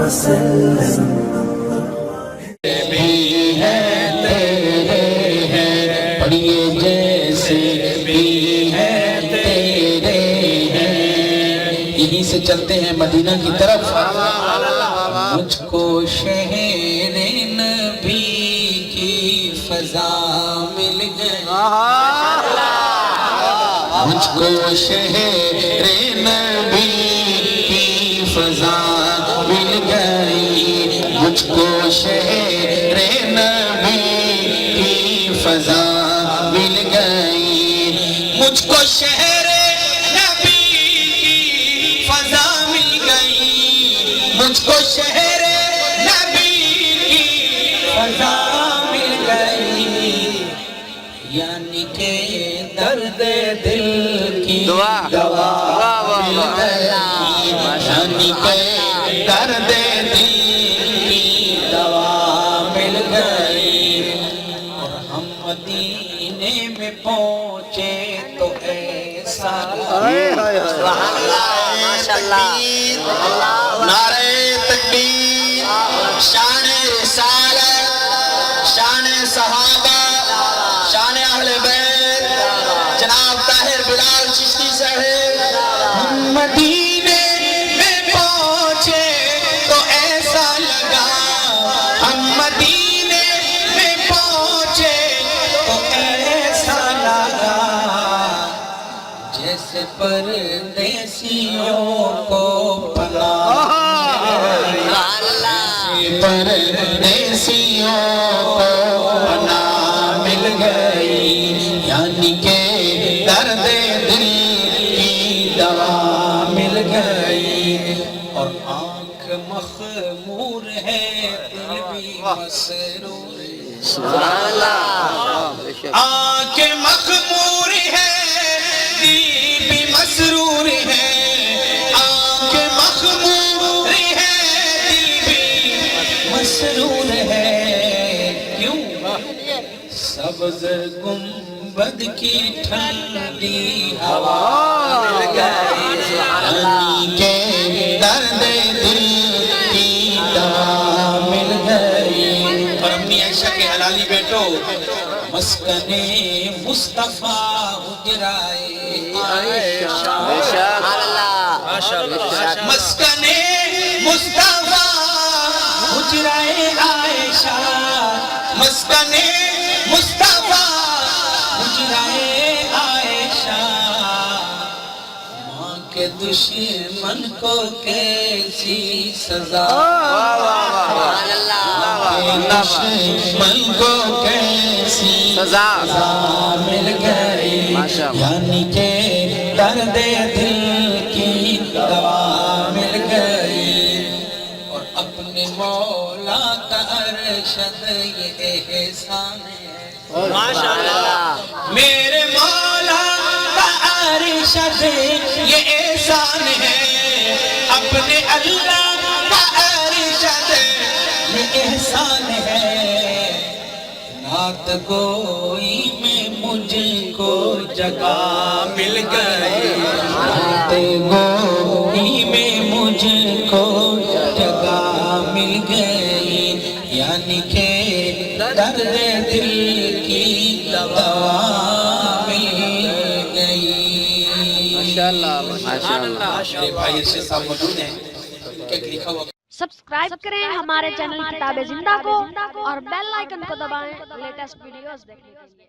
وسلم بھی ہے تیرے ہیں، پڑھیے جیسے بھی ہے تیرے ہیں، یہیں سے چلتے ہیں مدینہ کی طرف۔ مجھ کو شہر نبی کی فضا مل گئی، مجھ کو شہر نبی کی فضا مل گئی، مجھ کو شہر نبی کی فضا مل گئی، مجھ کو شہر نبی کی فضا مل گئی، مجھ کو شہر نبی کی فضا مل گئی، یعنی کہ درد دل کی دوا مل گئی، یعنی کہ درد دل کی دوا مل گئی، اور ہم مدینے میں پہنچے تو ایسا نعرہ تکبیر، شان رسالت، شان صحابہ، شان اہل بیت، جناب طاہر بلال چشتی صاحب۔ ہم مدینے میں پہنچے تو ایسا لگا، ہم مدینے میں پہنچے تو ایسا لگا، جیسے پردیسیوں کو پناہ، جیسے پردیسیوں کو پناہ مل گئی، یعنی کہ درد دل کی دوا مل گئی، اور آنکھ مخمور ہے دل بھی مسرور ہے، سبحان اللہ، آنکھ مخمور ہے دل بھی مسرور ہے، آنکھ مخمور ہے دل بھی مسرور ہے، کیوں؟ سبز گنبد کی ٹھنڈی ہوا مل گئی، یعنی کہ درد دل کی دوا مل گئی، اور امی عائشہ کے حلالی بیٹو، مسکن مصطفیٰ حجرائے عائشہ، مسکن مصطفیٰ حجرائے عائشہ، مسکن مصطفیٰ حجرائے عائشہ، ماں کے دشمن کو کیسی سزا، دشمن کو کیسی سزا مل گئی، یعنی کہ درد دل کی دوا مل گئی، اور اپنے مولا کا ارشد یہ احسان ہے، میرے مولا کا ارشد یہ احسان ہے، اپنے اللہ کا ارشد یہ احسان ہے، نعت گوئی میں مجھ کو جگہ مل گئی، نعت گوئی میں مجھ کو جگہ مل گئی، یعنی کہ درد دل کی دوا مل گئی۔ ماشاءاللہ ماشاءاللہ۔ میرے بھائی ارشد صاحب موجود ہیں، کیا لکھا ہوا؟ سبسکرائب کریں ہمارے چینل کتاب زندہ کو اور بیل آئیکن کو دبائیں لیٹسٹ ویڈیوز دیکھنے کے لیے۔